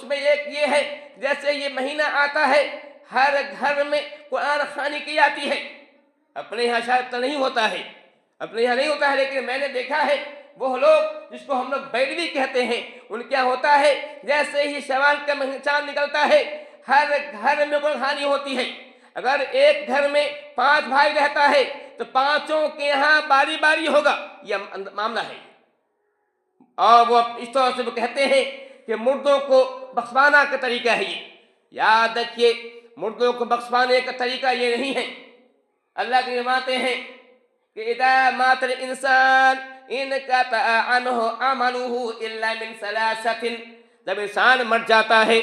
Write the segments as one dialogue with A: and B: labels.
A: میں ایک یہ ہے جیسے یہ مہینہ آتا ہے ہر گھر میں قرآن خوانی کی جاتی ہے. اپنے یہاں شاید تو نہیں ہوتا ہے، اپنے یہاں نہیں ہوتا ہے، لیکن میں نے دیکھا ہے وہ لوگ جس کو ہم لوگ بیلوی کہتے ہیں ان کیا ہوتا ہے جیسے ہی شوال کا چاند نکلتا ہے ہر گھر میں قرآن خوانی ہوتی ہے. اگر ایک گھر میں 5 بھائی رہتا ہے تو 5 کے یہاں باری باری ہوگا، یہ معاملہ ہے. اور وہ اس طرح سے وہ کہتے ہیں کہ مردوں کو بخشوانا کا طریقہ ہے یہ. یاد رکھیے مردوں کو بخشوانے کا طریقہ یہ نہیں ہے. اللہ کی فرماتے ہیں کہ اذا مات الانسان انقطع عنہ عمله الا من ثلاثۃ. جب انسان مر جاتا ہے،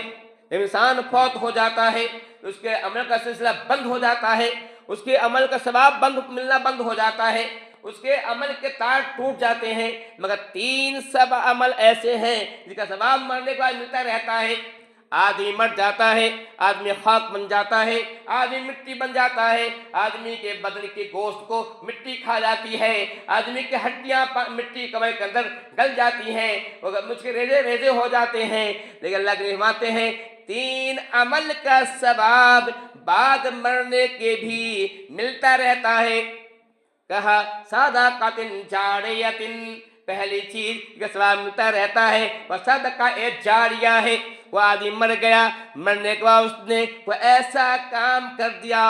A: جب انسان فوت ہو جاتا ہے تو اس کے عمل کا سلسلہ بند ہو جاتا ہے، اس کے عمل کا ثواب ملنا بند ہو جاتا ہے، اس کے عمل کے تار ٹوٹ جاتے ہیں، مگر 3 سب عمل ایسے ہیں جن کا ثواب مرنے کے بعد ملتا رہتا ہے. آدمی مر جاتا ہے، آدمی خاک بن جاتا ہے، آدمی مٹی بن جاتا ہے، آدمی کے بدن کے گوشت کو مٹی کھا جاتی ہے، آدمی کی ہڈیاں مٹی کمر کے اندر گل جاتی ہیں، مجھ کے ریزے ریزے ہو جاتے ہیں. لیکن اللہ کے فرماتے ہیں 3 عمل کا ثواب بعد مرنے کے بھی ملتا رہتا ہے. کہا صدقۃ جاریۃ، پہلی چیز کا ثواب ملتا رہتا ہے وہ صدقہ جاریہ ہے. وہ آدمی مر گیا، مرنے کے بعد اس نے کوئی ایسا کام کر دیا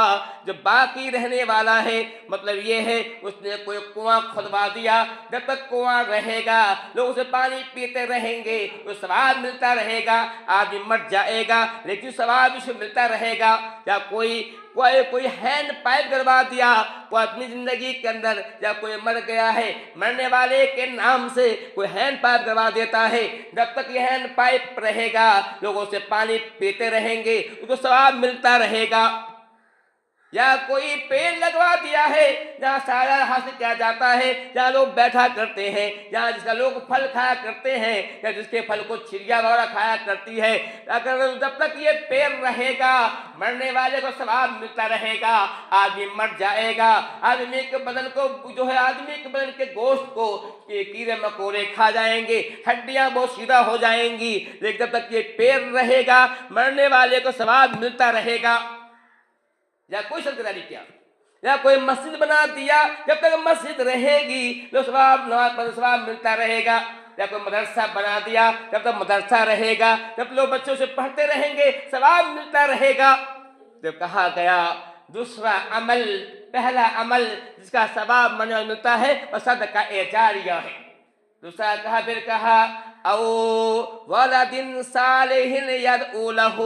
A: جو باقی رہنے والا ہے. مطلب یہ ہے اس نے کوئی کنواں کھدوا دیا، جب تک کنواں رہے گا لوگ اسے پانی پیتے رہیں گے، وہ ثواب ملتا رہے گا. آدمی مر جائے گا لیکن ثواب اسے ملتا رہے گا. یا کوئی ہینڈ پائپ گروا دیا وہ اپنی زندگی کے اندر، یا کوئی مر گیا ہے مرنے والے کے نام سے کوئی ہینڈ پائپ گروا دیتا ہے، جب تک یہ ہینڈ پائپ رہے گا لوگوں سے پانی پیتے رہیں گے، اس کو ثواب ملتا رہے گا. یا کوئی پیڑ لگوا دیا ہے جہاں سایہ حاصل کیا جاتا ہے، جہاں لوگ بیٹھا کرتے ہیں، جہاں جس کا لوگ پھل کھایا کرتے ہیں، یا جس کے پھل کو چڑیا وغیرہ کھایا کرتی ہے. اگر جب تک یہ پیڑ رہے گا مرنے والے کو ثواب ملتا رہے گا. آدمی مر جائے گا، آدمی کے بدن کو جو ہے آدمی کے بدن کے گوشت کو کیڑے مکوڑے کھا جائیں گے، ہڈیاں بہت سیدھا ہو جائیں گی، لیکن جب تک یہ پیڑ رہے گا مرنے والے کو ثواب ملتا رہے گا. یا کوئی سرکاری کیا، یا کوئی مسجد بنا دیا، جب تک مسجد رہے گی تو ثواب ملتا رہے گا. یا کوئی مدرسہ بنا دیا، جب تک مدرسہ رہے گا، جب لوگ بچوں سے پڑھتے رہیں گے ثواب ملتا رہے گا. جب کہا گیا دوسرا عمل، پہلا عمل جس کا ثواب ملتا ہے وہ صدقہ جاریہ ہے. دوسرا کہا، پھر کہا او ولد صالح یدعو لہ.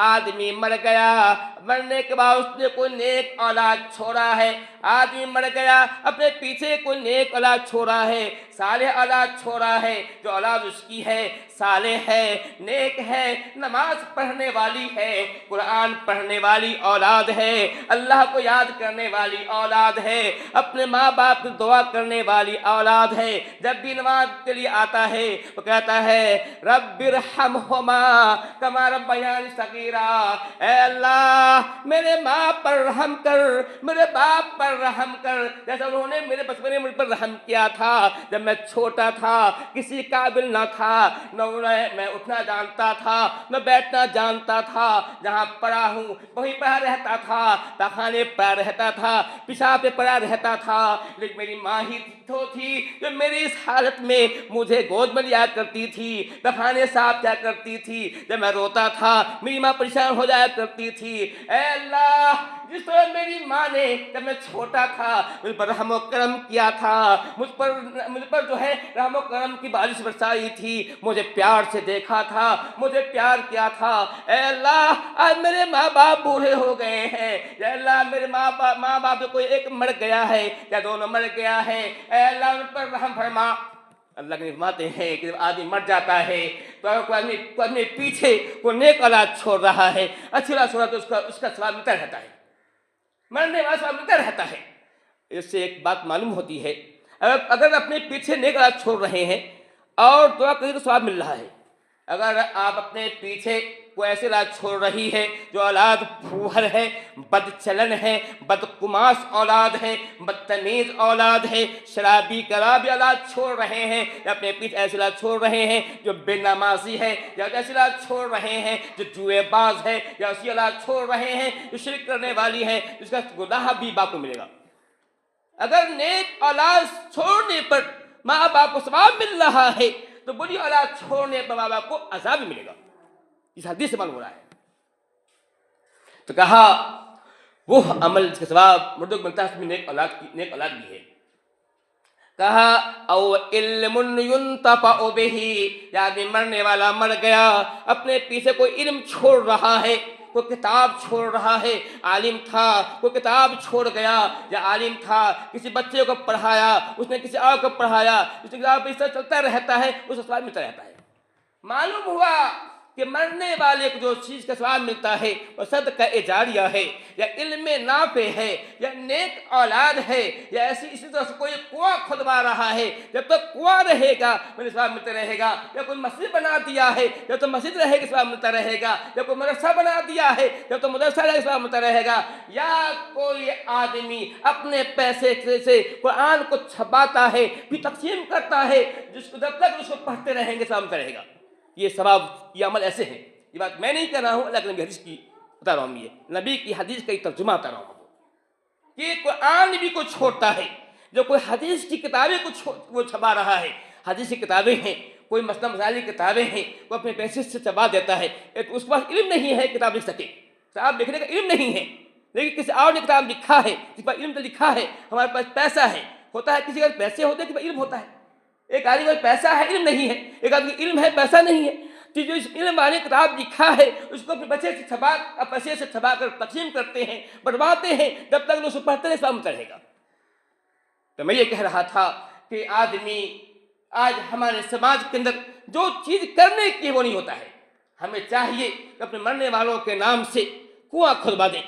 A: آدمی مر گیا، مرنے کے بعد اس نے کوئی نیک اولاد چھوڑا ہے. آدمی مر گیا اپنے پیچھے کوئی نیک اولاد چھوڑا ہے، صالح اولاد چھوڑا ہے، جو اولاد اس کی ہے صالح ہے، نیک ہے، نماز پڑھنے والی ہے، قرآن پڑھنے والی اولاد ہے، اللہ کو یاد کرنے والی اولاد ہے، اپنے ماں باپ کی دعا کرنے والی اولاد ہے. جب بھی نماز کے لیے آتا ہے وہ کہتا ہے رب ارحمہما کما ربیانی صغیرا. اے اللہ میرے ماں پر رحم کر، میرے باپ پر رحم کر، جیسا انہوں نے میرے بچپن میں مجھ پر رحم کیا تھا جب میں چھوٹا تھا، کسی قابل نہ تھا، نہ میں اٹھنا جانتا تھا، نہ بیٹھنا جانتا تھا. جہاں پڑا ہوں وہیں پڑا رہتا تھا، پخانے پڑا رہتا تھا، پیشاب پہ پڑا رہتا تھا. لیکن میری ماں ہی تو تھی جو میری اس حالت میں مجھے گود میں لیا کرتی تھی، پخانے صاف کیا کرتی تھی. جب میں روتا تھا میری ماں پریشان ہو جایا کرتی تھی. اے اللہ جس طرح میری ماں نے جب میں چھوٹا تھا مجھ پر رحم و کرم کیا تھا، مجھ پر جو ہے رحم و کرم کی بارش برسائی تھی، مجھے پیار سے دیکھا تھا، مجھے پیار کیا تھا. اے اللہ آج میرے ماں باپ بوڑھے ہو گئے ہیں، اے اللہ میرے ماں باپ کوئی ایک مر گیا ہے یا دونوں مر گیا ہے، اے اللہ ان پر رحم فرما. اللہ کے فرماتے ہیں کہ جب آدمی مر جاتا ہے تو اگر کوئی آدمی پیچھے کوئی نیک اولاد چھوڑ رہا ہے، اچھی اولاد چھوڑ رہا ہے تو اس کا ثواب ملتا رہتا ہے، مرنے والا ثواب ملتا رہتا ہے. اس سے ایک بات معلوم ہوتی ہے اگر اپنے پیچھے نیک اولاد چھوڑ رہے ہیں اور دعا کریں تو ثواب مل رہا ہے. اگر آپ اپنے پیچھے کوئی ایسی اولاد چھوڑ رہی ہے جو اولاد پھوہر ہے، بد چلن ہے، بدقماش اولاد ہے، بدتمیز اولاد ہے، شرابی کرابی اولاد چھوڑ رہے ہیں، یا اپنے پیچھے ایسی اولاد چھوڑ رہے ہیں جو بے نمازی ہے، یا ایسی اولاد چھوڑ رہے ہیں جو جوئے باز ہے، یا اسی اولاد چھوڑ رہے ہیں جو شرک کرنے والی ہے، جس کا گناہ بھی باپ کو ملے گا۔ اگر نیک اولاد چھوڑنے پر ماں باپ کو ثواب مل رہا ہے تو بری اولاد چھوڑنے پر ماں باپ کو عذاب بھی ملے گا، اس حدیث سے معلوم ہو رہا ہے۔ تو کہا وہ عمل جس کا ثواب مردوں کو ملتا ہے اس میں نیک اولاد بھی ہے۔ کہا او علم ینتفع بہ، یا آدمی مرنے والا مر گیا، اپنے پیچھے کوئی علم چھوڑ رہا ہے، کوئی کتاب چھوڑ رہا ہے، عالم تھا کوئی کتاب چھوڑ گیا، یا عالم تھا کسی بچے کو پڑھایا، اس نے کسی اور کو پڑھایا، اس کتاب اس طرح چلتا رہتا ہے، اس کا ثواب ملتا رہتا ہے۔ معلوم ہوا کہ مرنے والے کو جو چیز کا ثواب ملتا ہے وہ صدقہ جاریہ ہے، یا علم نافع ہے، یا نیک اولاد ہے، یا اسی طرح سے کوئی کنواں کھدوا رہا ہے، جب تک کنواں رہے گا مجھے ثواب ملتا رہے گا، یا کوئی مسجد بنا دیا ہے جب تک مسجد رہے گا ثواب ملتا رہے گا، یا کوئی مدرسہ بنا دیا ہے جب تک مدرسہ رہے گا ثواب ملتا رہے گا، یا کوئی آدمی اپنے پیسے سے قرآن کو چھپاتا ہے پھر تقسیم کرتا ہے، جس کو جب تک اس کو پڑھتے رہیں گے ثواب ملتا رہے گا۔ یہ ثواب، یہ عمل ایسے ہیں۔ یہ بات میں نہیں کر رہا ہوں، اللہ کے نبی حدیث کی بتا رہا ہوں، یہ نبی کی حدیث کا ایک ترجمہ بتا رہا ہوں کہ قرآن بھی کو چھوڑتا ہے، جو کوئی حدیث کی کتابیں وہ چھپا رہا ہے، حدیث کی کتابیں ہیں، کوئی مسئلہ مسائل کی کتابیں ہیں، وہ اپنے پیسے سے چھپا دیتا ہے، اس کے پاس علم نہیں ہے کتاب لکھ سکے، کتاب لکھنے کا علم نہیں ہے، لیکن کسی اور نے کتاب لکھا ہے جس پر علم تو لکھا ہے، ہمارے پاس پیسہ ہے، ہوتا ہے کسی کا پیسے ہوتے ہیں، کسی علم ہوتا ہے، ایک آدمی کا پیسہ ہے علم نہیں ہے، ایک آدمی کا علم ہے پیسہ نہیں ہے، تو جو اس علم والے کتاب لکھا ہے اس کو اپنے پیسے سے چھپا کر تقسیم کرتے ہیں، بڑھواتے ہیں، جب تک اس کو پڑھتے ہیں ثواب ملتا رہے گا۔ تو میں یہ کہہ رہا تھا کہ آدمی آج ہمارے سماج کے اندر جو چیز کرنے کی وہ نہیں ہوتا ہے، ہمیں چاہیے کہ اپنے مرنے والوں کے نام سے کنواں کھدوا دیں۔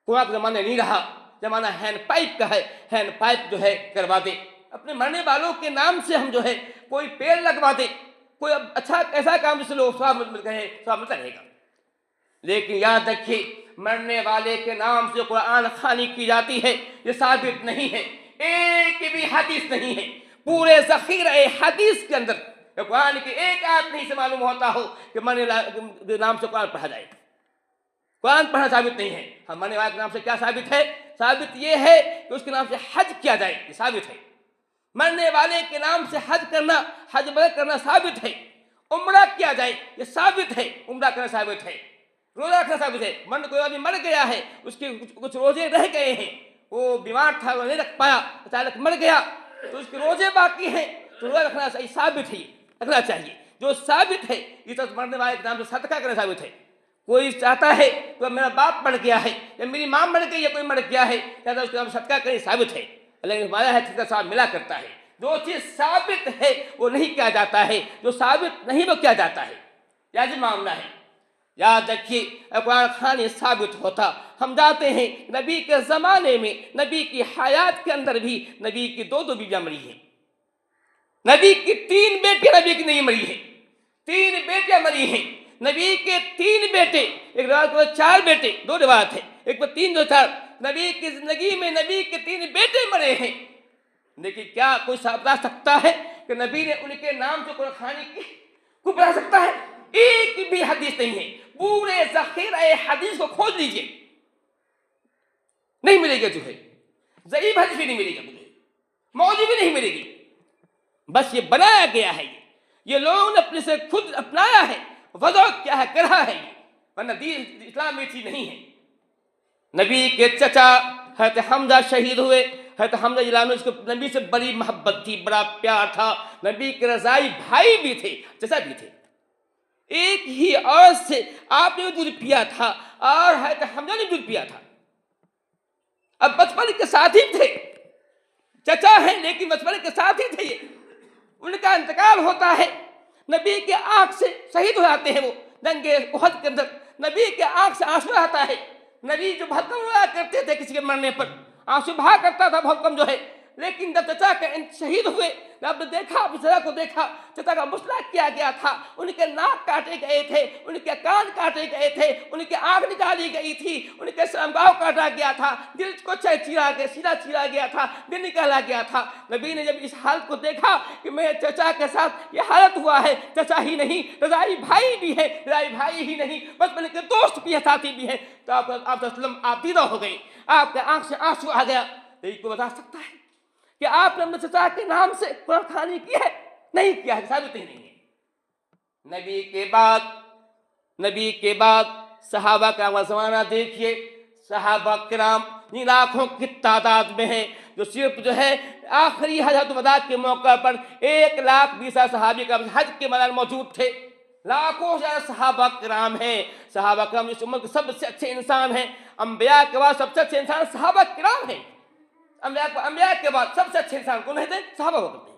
A: کنواں کا زمانہ نہیں رہا، زمانہ ہینڈ پائپ کا ہے، ہینڈ پائپ جو ہے کروا دیں، اپنے مرنے والوں کے نام سے ہم جو ہے کوئی پیڑ لگوا دیں، کوئی اچھا ایسا کام جس سے لوگ ثواب ملتا رہے گا۔ لیکن یاد رکھیے مرنے والے کے نام سے قرآن خوانی کی جاتی ہے، یہ ثابت نہیں ہے، ایک بھی حدیث نہیں ہے پورے ذخیرہ حدیث کے اندر قرآن کی ایک آیت نہیں سے معلوم ہوتا ہو کہ مرنے والے کے نام سے قرآن پڑھا جائے۔ قرآن پڑھنا ثابت نہیں ہے۔ ہم مرنے والے کے نام سے کیا ثابت ہے؟ ثابت یہ ہے کہ اس کے نام سے حج کیا جائے، یہ ثابت ہے۔ مرنے والے کے نام سے حج کرنا، حج بدر کرنا ثابت ہے۔ عمرہ کیا جائے یہ ثابت ہے، عمرہ کرنا ثابت ہے۔ روزہ رکھنا ثابت ہے۔ کوئی آدمی مر گیا ہے، اس کے کچھ روزے رہ گئے ہیں، وہ بیمار تھا وہ نہیں رکھ پایا، اچانک مر گیا تو اس کے روزے باقی ہیں، تو روزہ رکھنا صحیح ثابت ہے، رکھنا چاہیے۔ جو ثابت ہے اس طرح مرنے والے کے نام سے صدقہ کرنا ثابت ہے۔ کوئی چاہتا ہے کہ میرا باپ مر گیا ہے یا میری ماں مر گئی یا کوئی مر گیا ہے، چاہتا ہے اس کے نام سے صدقہ کریں، ثابت ہے، لیکن ہمارا ہے صدقہ ثواب ملا کرتا ہے۔ جو چیز ثابت ہے وہ نہیں کیا جاتا ہے، جو ثابت نہیں وہ کیا جاتا ہے، یہ معاملہ ہے۔ یاد رکھیے قرآن خوانی ثابت ہوتا، ہم جاتے ہیں نبی کے زمانے میں، نبی کی حیات کے اندر بھی نبی کی دو بیویاں مری ہیں، نبی کی 3 بیٹیاں نبی کی نہیں مری ہیں، 3 بیٹیاں مری ہیں، نبی کے 3 بیٹے، ایک روایت میں 4 بیٹے، 2 روایت ہے، ایک میں 3 2 4، نبی کی زندگی میں نبی کے 3 بیٹے مرے ہیں۔ لیکن کیا کوئی بتا سکتا ہے کہ نبی نے ان کے نام سے قرآن خوانی کی؟ کوئی بتا سکتا ہے؟ ایک بھی حدیث نہیں ہے، پورے ذخیرہ حدیث کو کھول لیجئے، نہیں ملے گا، جو ہے ضعیف حدیث بھی نہیں ملے گا، مجھے موضوع بھی نہیں ملے گی، بس یہ بنایا گیا ہے، یہ لوگوں نے اپنے سے خود اپنایا ہے، وضع کیا ہے کرا ہے یہ، ورنہ دین اسلام میں چیز نہیں ہے۔ نبی کے چچا حضرت حمزہ شہید ہوئے، حضرت حمزہ جلانو اس کو نبی سے بڑی محبت تھی، بڑا پیار تھا، نبی کے رضائی بھائی بھی تھے، چچا بھی تھے، ایک ہی عورت سے آپ نے دودھ پیا تھا اور حضرت حمزہ نے دودھ پیا تھا، اب بچپن کے ساتھ ہی تھے، چچا ہیں لیکن بچپن کے ساتھ ہی تھے، یہ ان کا انتقال ہوتا ہے، نبی کے آنکھ سے شہید ہو جاتے ہیں، وہ جنگ احد کے اندر نبی کے آنکھ سے آنسو آتا ہے، نبی جو بہت کم ہوا کرتے تھے کسی کے مرنے پر، آنسو بہا کرتا تھا بہت کم، جو ہے لیکن جب چچا کے شہید ہوئے، آپ نے دیکھا، اپنی چچا کو دیکھا، چچا کا مسئلہ کیا گیا تھا، ان کے ناک کاٹے گئے تھے، ان کے کان کاٹے گئے تھے، ان کی آنکھ نکالی گئی تھی، ان کے سرمگاہ کاٹا گیا تھا، دل کو چیرا گیا، سیدھا چیرا گیا تھا، دل نکالا گیا تھا۔ نبی نے جب اس حالت کو دیکھا کہ میرے چچا کے ساتھ یہ حالت ہوا ہے، چچا ہی نہیں رضائی بھائی بھی ہے، رضائی بھائی ہی نہیں بچپن کے دوست بھی ہے، ساتھی بھی ہے، تو آپ صلی اللہ علیہ وسلم آپ دیدہ ہو گئی، آپ کے آنکھ سے آنسو آ گیا۔ یہ کو بتا سکتا ہے کہ آپ نے اپنے چچا کے نام سے قرآن خوانی کی ہے؟ نہیں کیا ہے، ثابت ہی نہیں ہے۔ نبی کے بعد صحابہ کا زمانہ دیکھیے، صحابہ کرام لاکھوں کی تعداد میں ہیں، جو صرف جو ہے آخری حجۃ الوداع کے موقع پر 1,20,000 صحابی کا حج کے میدان موجود تھے۔ لاکھوں سے صحابہ کرام ہیں، صحابہ کرام اس امت کے سب سے اچھے انسان ہیں، انبیاء کے بعد سب سے اچھے انسان صحابہ کرام ہیں۔ انبیاء کے بعد سب سے اچھے انسان کون ہیں؟ صحابہ ہوتے ہیں۔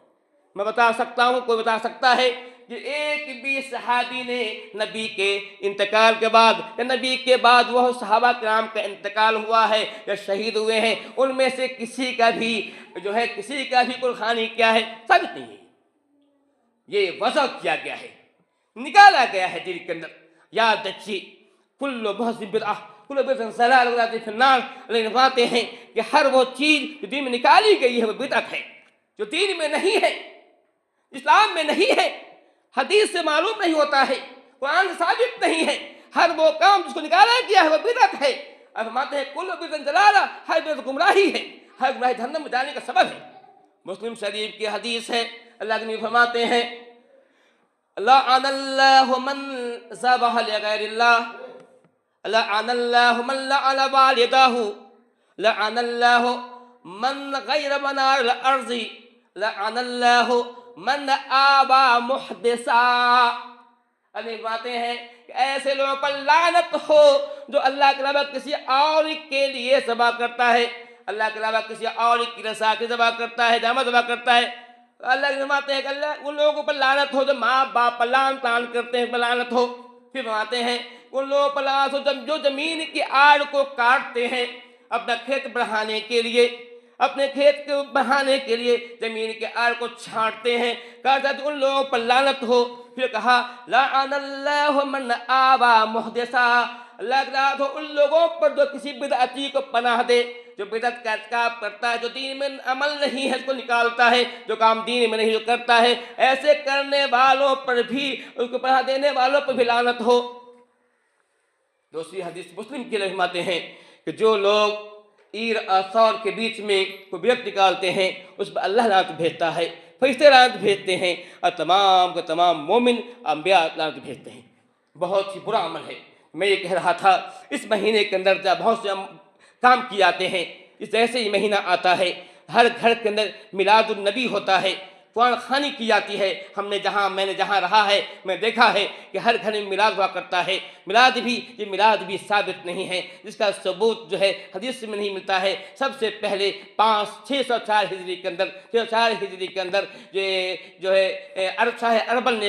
A: میں بتا سکتا ہوں، کوئی بتا سکتا ہے کہ ایک بھی صحابی نے نبی کے انتقال کے بعد یا نبی کے بعد وہ صحابہ کرام کا انتقال ہوا ہے یا شہید ہوئے ہیں، ان میں سے کسی کا بھی قرآن خوانی کیا ہے؟ ثابت نہیں ہے۔ یہ وضع کیا گیا ہے، نکالا گیا ہے دل کے اندر۔ یاد رکھیے، کل محض بدعہ کل بدعۃ ضلالہ وضلالۃ فی النار، علیہ فرماتے ہیں کہ ہر وہ چیز جو دین میں نکالی گئی ہے وہ بدعت ہے، جو دین میں نہیں ہے، اسلام میں نہیں ہے، حدیث سے معلوم نہیں ہوتا ہے، قرآن سے ثابت نہیں ہے، ہر وہ کام جس کو نکالا گیا ہے وہ بدعت ہے۔ اور فرماتے ہیں کل بدعۃ ضلالہ، ہر بدعت گمراہی ہے، ہر گمراہی جہنم میں جانے کا سبب ہے۔ مسلم شریف کی حدیث ہے، اللہ کے نبی فرماتے ہیں لعن اللہ من ذبح لغیر اللہ، لعن اللہ من لعن والدہ، لعن اللہ من غیر منار الارض، لعن اللہ من آبا محدثا۔ اللہ فرماتے ہیں کہ ایسے لوگوں پر لعنت ہو جو اللہ کے علاوہ کسی اور کے لیے ذبح کرتا ہے، اللہ کے علاوہ کسی اور کی رضا کے ذبح کرتا ہے، جامع ذبح کرتا ہے۔ اللہ فرماتے ہیں کہ اللہ ان لوگوں پر لعنت ہو جو ماں باپ پر لعن طعن کرتے ہیں، پر لعنت ہو۔ پھر فرماتے ہیں ان لوگوں پر لعنت ہو جو زمین کی آڑ کو کاٹتے ہیں اپنا کھیت بڑھانے کے لیے، اپنے کھیت کو بڑھانے کے لیے زمین کے آڑ کو چھانٹتے ہیں، کہا تو ان لوگوں پر لعنت ہو۔ پھر کہا لعن اللہ من آبا محدثا، اللہ کی لعنت ہو ان لوگوں پر جو کسی بدعتی کو پناہ دے، جو بدعت کا ارتکاب کرتا ہے، جو دین میں عمل نہیں ہے اس کو نکالتا ہے، جو کام دین میں نہیں جو کرتا ہے، ایسے کرنے والوں پر بھی، اس کو پناہ دینے والوں پر بھی لعنت ہو۔ دوسری حدیث مسلم کی فرماتے ہیں کہ جو لوگ عیر اور ثور کے بیچ میں کوئی بدعت نکالتے ہیں اس پر اللہ لعنت بھیجتا ہے، فرشتے لعنت بھیجتے ہیں، اور تمام کے تمام مومن انبیاء لعنت بھیجتے ہیں۔ بہت ہی برا عمل ہے۔ میں یہ کہہ رہا تھا اس مہینے کے اندر جب بہت سے کام کیے جاتے ہیں، اس جیسے ہی مہینہ آتا ہے ہر گھر کے اندر میلاد النبی ہوتا ہے، قرآن خوانی کی جاتی ہے۔ میں نے جہاں رہا ہے میں دیکھا ہے کہ ہر گھر میں میلاد ہوا کرتا ہے۔ یہ میلاد بھی ثابت نہیں ہے، جس کا ثبوت جو ہے حدیث میں نہیں ملتا ہے۔ سب سے پہلے 604 ہجری کے اندر جو ہے شاہ اربل نے